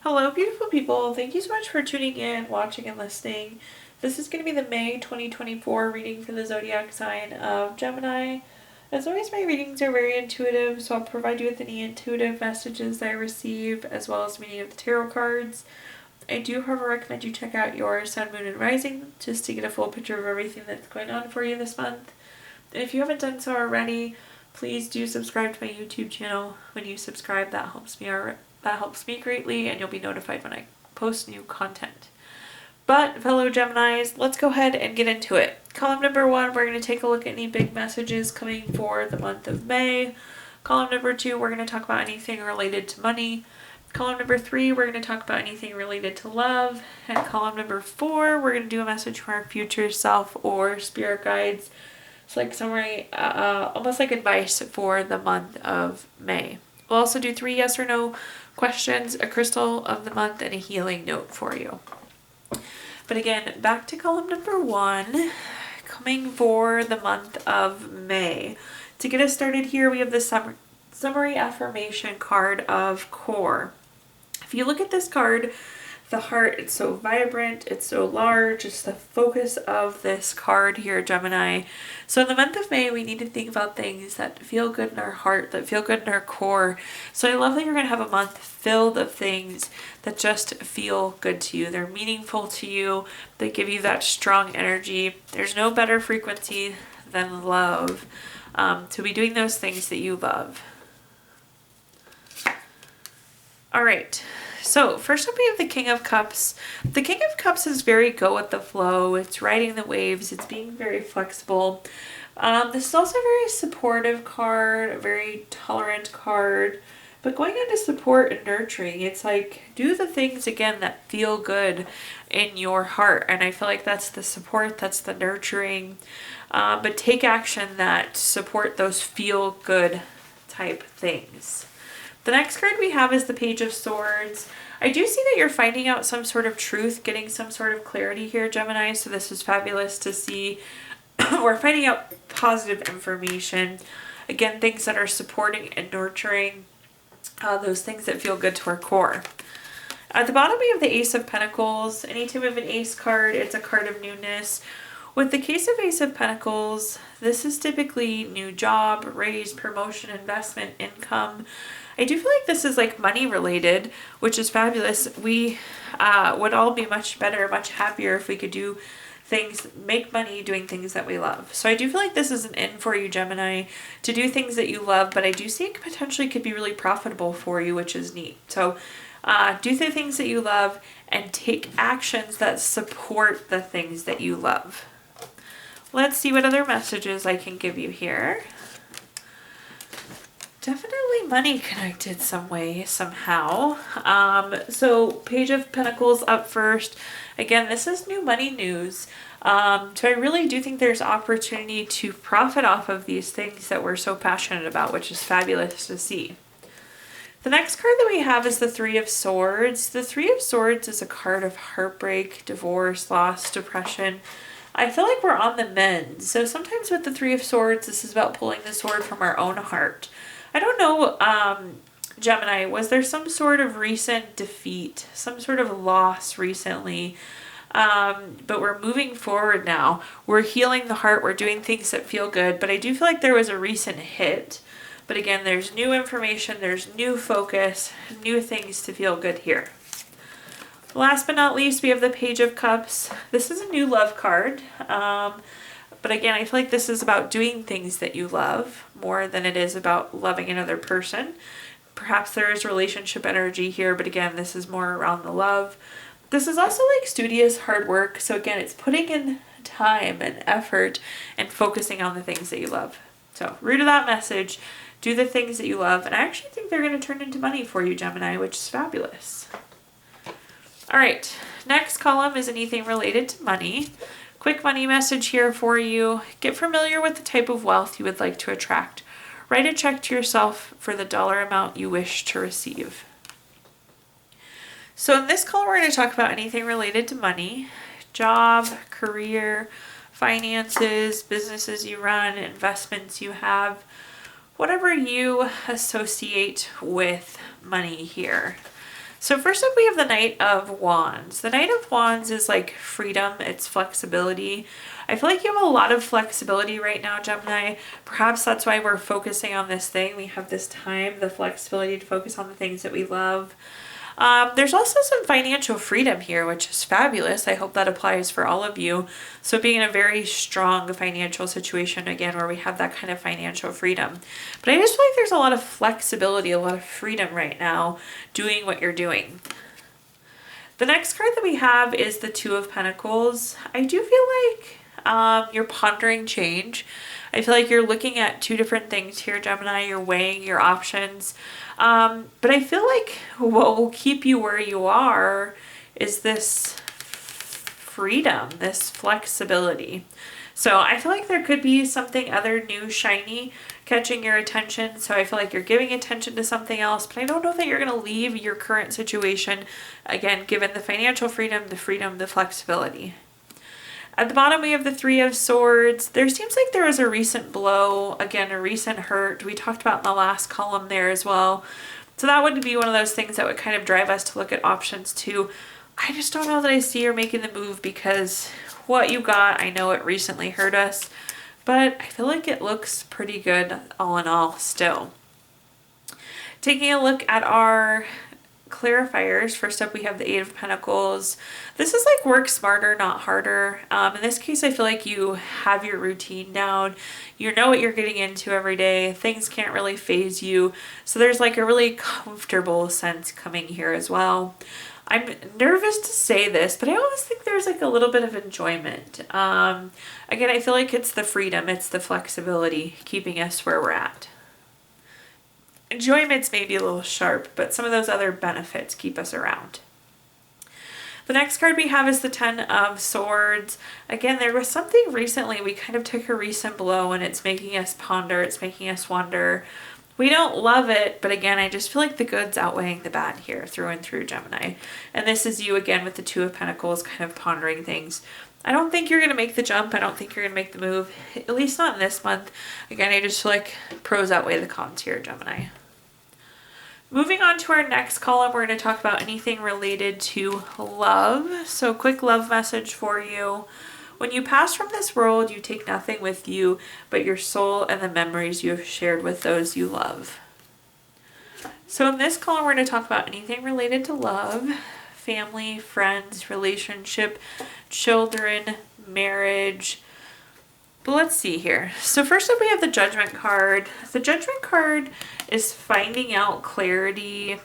Hello, beautiful people. Thank you so much for tuning in, watching, and listening. This is going to be the May 2024 reading for the zodiac sign of Gemini. As always, my readings are very intuitive, so I'll provide you with any intuitive messages that I receive, as well as many of the tarot cards. I do, however, recommend you check out your sun, moon, and rising just to get a full picture of everything that's going on for you this month. And if you haven't done so already, please do subscribe to my YouTube channel. When you subscribe, that helps me greatly, and you'll be notified when I post new content. But fellow Geminis, let's go ahead and get into it. Column number 1, we're going to take a look at any big messages coming for the month of May. Column number 2, we're going to talk about anything related to money. Column number 3, we're going to talk about anything related to love. And column number 4, we're going to do a message from our future self or spirit guides. It's like summary, almost like advice for the month of May. We'll also do 3 yes or no questions, a crystal of the month, and a healing note for you. But again, back to column number 1, coming for the month of May. To get us started here, we have the summary affirmation card of Core. If you look at this card, the heart, it's so vibrant, it's so large, it's the focus of this card here, Gemini. So in the month of May, we need to think about things that feel good in our heart, that feel good in our core. So I love that you're going to have a month filled of things that just feel good to you. They're meaningful to you. They give you that strong energy. There's no better frequency than love. To be doing those things that you love. All right. So first up we have the King of Cups. The King of Cups is very go with the flow. It's riding the waves. It's being very flexible. This is also a very supportive card, a very tolerant card. But going into support and nurturing, it's like do the things again that feel good in your heart. And I feel like that's the support, that's the nurturing. But take action that support those feel good type things. The next card we have is the Page of Swords. I do see that you're finding out some sort of truth, getting some sort of clarity here, Gemini, so this is fabulous to see. We're finding out positive information. Again, things that are supporting and nurturing, those things that feel good to our core. At the bottom we have the Ace of Pentacles. Anytime we have an Ace card, it's a card of newness. With the case of Ace of Pentacles, this is typically new job, raise, promotion, investment, income. I do feel like this is like money related, which is fabulous. We would all be much better, much happier if we could do things, make money doing things that we love. So I do feel like this is an in for you, Gemini, to do things that you love, but I do see it potentially could be really profitable for you, which is neat. So do the things that you love and take actions that support the things that you love. Let's see what other messages I can give you here. Definitely money connected some way, somehow. So Page of Pentacles up first. Again, this is new money news. So I really do think there's opportunity to profit off of these things that we're so passionate about, which is fabulous to see. The next card that we have is the Three of Swords. The Three of Swords is a card of heartbreak, divorce, loss, depression. I feel like we're on the mend. So sometimes with the Three of Swords, this is about pulling the sword from our own heart. I don't know, Gemini, was there some sort of recent defeat, some sort of loss recently? But we're moving forward now. We're healing the heart. We're doing things that feel good. But I do feel like there was a recent hit. But again, there's new information. There's new focus, new things to feel good here. Last but not least, we have the Page of Cups. This is a new love card. But again, I feel like this is about doing things that you love more than it is about loving another person. Perhaps there is relationship energy here, but again, this is more around the love. This is also like studious hard work. So again, it's putting in time and effort and focusing on the things that you love. So root of that message, do the things that you love. And I actually think they're going to turn into money for you, Gemini, which is fabulous. All right, next column is anything related to money. Quick money message here for you. Get familiar with the type of wealth you would like to attract. Write a check to yourself for the dollar amount you wish to receive. So in this column, we're going to talk about anything related to money, job, career, finances, businesses you run, investments you have, whatever you associate with money here. So first up, we have the Knight of Wands. The Knight of Wands is like freedom, it's flexibility. I feel like you have a lot of flexibility right now, Gemini. Perhaps that's why we're focusing on this thing. We have this time, the flexibility to focus on the things that we love. There's also some financial freedom here, which is fabulous. I hope that applies for all of you. So being in a very strong financial situation, again, where we have that kind of financial freedom. But I just feel like there's a lot of flexibility, a lot of freedom right now doing what you're doing. The next card that we have is the Two of Pentacles. I do feel like you're pondering change. I feel like you're looking at two different things here, Gemini. You're weighing your options. But I feel like what will keep you where you are is this freedom, this flexibility. So I feel like there could be something other new, shiny, catching your attention. So I feel like you're giving attention to something else, but I don't know that you're going to leave your current situation, again, given the financial freedom, the flexibility. At the bottom, we have the Three of Swords. There seems like there was a recent blow, again, a recent hurt. We talked about in the last column there as well. So that would be one of those things that would kind of drive us to look at options too. I just don't know that I see her making the move because what you got, I know it recently hurt us, but I feel like it looks pretty good all in all still. Taking a look at our clarifiers, first up we have the Eight of Pentacles. This is like work smarter, not harder. In this case, I feel like you have your routine down. You know what you're getting into every day. Things can't really faze you. So there's like a really comfortable sense coming here as well. I'm nervous to say this, but I always think there's like a little bit of enjoyment. Again, I feel like it's the freedom, it's the flexibility keeping us where we're at. Enjoyment's maybe a little sharp, but some of those other benefits keep us around. The next card we have is the Ten of Swords. Again, there was something recently, we kind of took a recent blow and it's making us ponder, it's making us wonder. We don't love it, but again, I just feel like the good's outweighing the bad here through and through, Gemini. And this is you again with the Two of Pentacles kind of pondering things. I don't think you're going to make the jump. I don't think you're going to make the move, at least not in this month. Again, I just feel like pros outweigh the cons here, Gemini. Moving on to our next column, we're going to talk about anything related to love. So quick love message for you. When you pass from this world, you take nothing with you but your soul and the memories you have shared with those you love. So in this column, we're going to talk about anything related to love, family, friends, relationship, children, marriage. But let's see here. So first up, we have the Judgment card. The Judgment card is finding out clarity.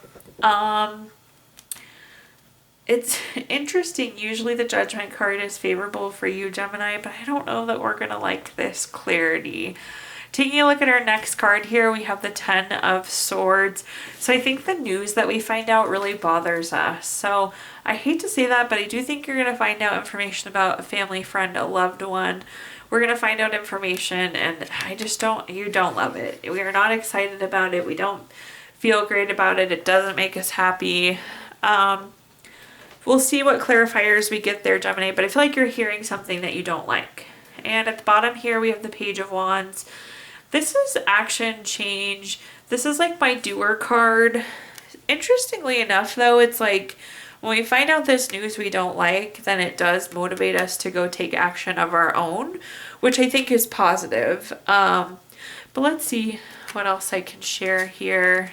It's interesting. Usually the Judgment card is favorable for you, Gemini, but I don't know that we're going to like this clarity. Taking a look at our next card here, we have the Ten of Swords. So I think the news that we find out really bothers us. So I hate to say that, but I do think you're going to find out information about a family friend, a loved one. We're going to find out information and you don't love it. We are not excited about it. We don't feel great about it. It doesn't make us happy. We'll see what clarifiers we get there, Gemini, but I feel like you're hearing something that you don't like. And at the bottom here, we have the Page of Wands. This is action, change. This is like my doer card. Interestingly enough, though, it's like when we find out this news we don't like, then it does motivate us to go take action of our own, which I think is positive. But let's see what else I can share here.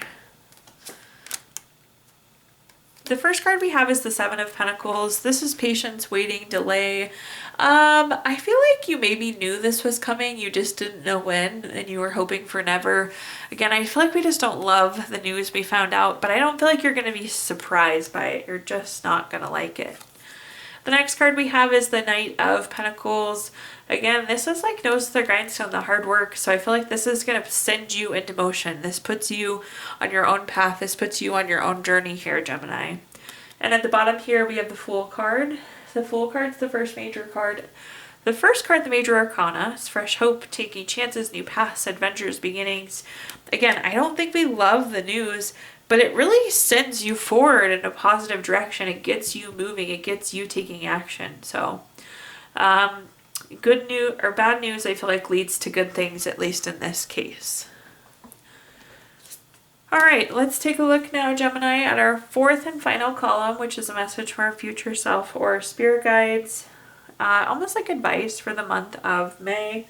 The first card we have is the Seven of Pentacles. This is patience, waiting, delay. I feel like you maybe knew this was coming, you just didn't know when, and you were hoping for never. Again, I feel like we just don't love the news we found out, but I don't feel like you're going to be surprised by it. You're just not going to like it. The next card we have is the Knight of Pentacles. Again, this is like nose to the grindstone, the hard work. So I feel like this is going to send you into motion. This puts you on your own path. This puts you on your own journey here, Gemini. And at the bottom here, we have the Fool card. The Fool card is the first major card. The first card, the Major Arcana, is fresh hope, taking chances, new paths, adventures, beginnings. Again, I don't think we love the news, but it really sends you forward in a positive direction. It gets you moving. It gets you taking action. So, good news or bad news, I feel like leads to good things, at least in this case. All right, let's take a look now, Gemini, at our fourth and final column, which is a message from our future self or spirit guides, almost like advice for the month of May.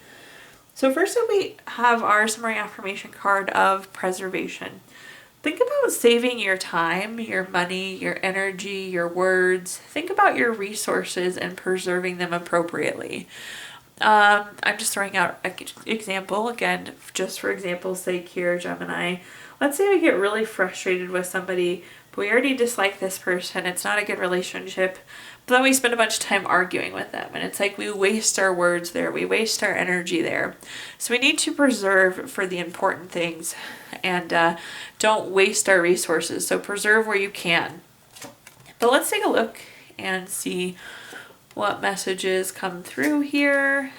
So first up, we have our summary affirmation card of preservation. Think about saving your time, your money, your energy, your words. Think about your resources and preserving them appropriately. I'm just throwing out an example, again, just for example's sake here, Gemini. Let's say we get really frustrated with somebody, but we already dislike this person. It's not a good relationship, but then we spend a bunch of time arguing with them. And it's like we waste our words there. We waste our energy there. So we need to preserve for the important things and don't waste our resources. So preserve where you can. But let's take a look and see what messages come through here.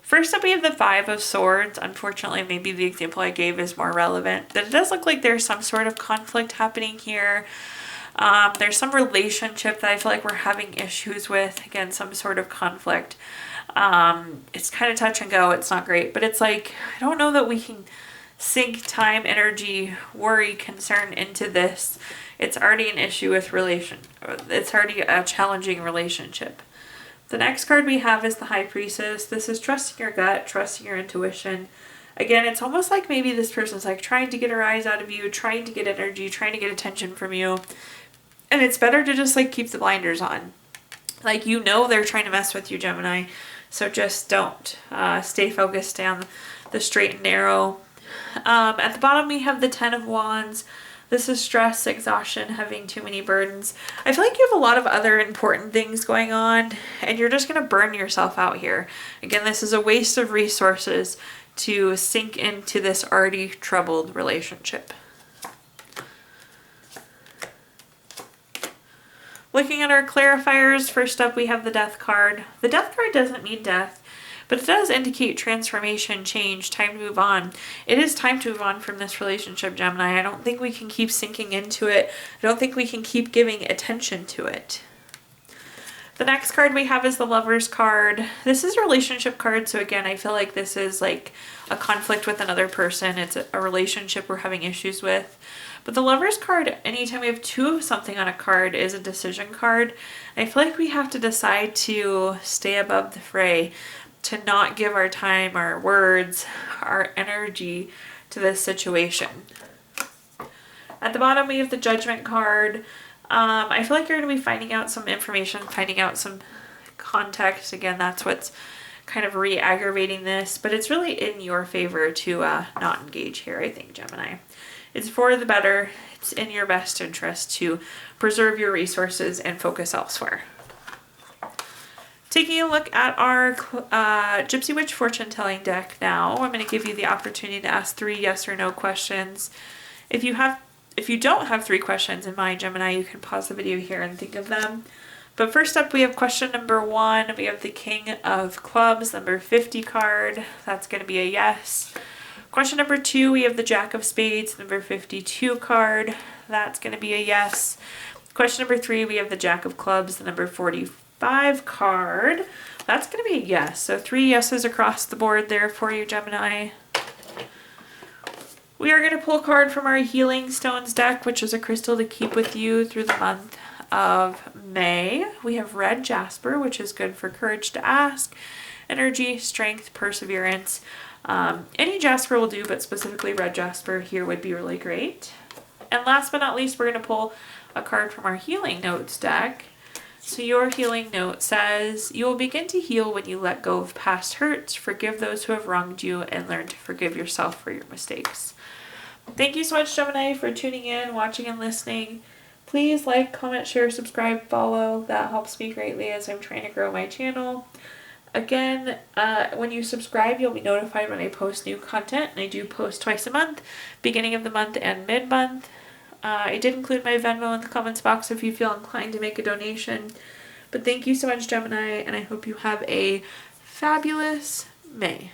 First up, we have the Five of Swords. Unfortunately, maybe the example I gave is more relevant. But it does look like there's some sort of conflict happening here. There's some relationship that I feel like we're having issues with. Again, some sort of conflict. It's kind of touch and go. It's not great. But it's like, I don't know that we can sink time, energy, worry, concern into this. It's already an issue with it's already a challenging relationship. The next card we have is the High Priestess. This is trusting your gut, trusting your intuition. Again, it's almost like maybe this person's like trying to get a rise out of you, trying to get energy, trying to get attention from you. And it's better to just like keep the blinders on. Like, you know, they're trying to mess with you, Gemini. So just don't. Stay focused down the straight and narrow. At the bottom, we have the Ten of Wands. This is stress, exhaustion, having too many burdens. I feel like you have a lot of other important things going on, and you're just going to burn yourself out here. Again, this is a waste of resources to sink into this already troubled relationship. Looking at our clarifiers, first up we have the Death card. The Death card doesn't mean death, but it does indicate transformation, change, time to move on. It is time to move on from this relationship, Gemini. I don't think we can keep sinking into it. I don't think we can keep giving attention to it. The next card we have is the Lovers card. This is a relationship card, so again, I feel like this is like a conflict with another person. It's a relationship we're having issues with. But the Lovers card, anytime we have two of something on a card, is a decision card. I feel like we have to decide to stay above the fray, to not give our time, our words, our energy to this situation. At the bottom, we have the Judgment card. I feel like you're going to be finding out some information, finding out some context. Again, that's what's kind of re-aggravating this, but it's really in your favor to not engage here, I think, Gemini. It's for the better. It's in your best interest to preserve your resources and focus elsewhere. Taking a look at our Gypsy Witch fortune telling deck now, I'm going to give you the opportunity to ask 3 yes or no questions. If you don't have 3 questions in mind, Gemini, you can pause the video here and think of them. But first up, we have question number 1. We have the King of Clubs, number 50 card. That's going to be a yes. Question number 2, we have the Jack of Spades, number 52 card. That's going to be a yes. Question number 3, we have the Jack of Clubs, the number 45 card. That's going to be a yes. So 3 yeses across the board there for you, Gemini. We are going to pull a card from our Healing Stones deck, which is a crystal to keep with you through the month of May. We have Red Jasper, which is good for courage to ask, energy, strength, perseverance. Any jasper will do, but specifically Red Jasper here would be really great. And last but not least, we're going to pull a card from our Healing Notes deck. So your healing note says, you will begin to heal when you let go of past hurts, forgive those who have wronged you, and learn to forgive yourself for your mistakes. Thank you so much, Gemini, for tuning in, watching, and listening. Please like, comment, share, subscribe, follow. That helps me greatly as I'm trying to grow my channel. Again, when you subscribe, you'll be notified when I post new content, and I do post twice a month, beginning of the month and mid-month. I did include my Venmo in the comments box if you feel inclined to make a donation. But thank you so much, Gemini, and I hope you have a fabulous May.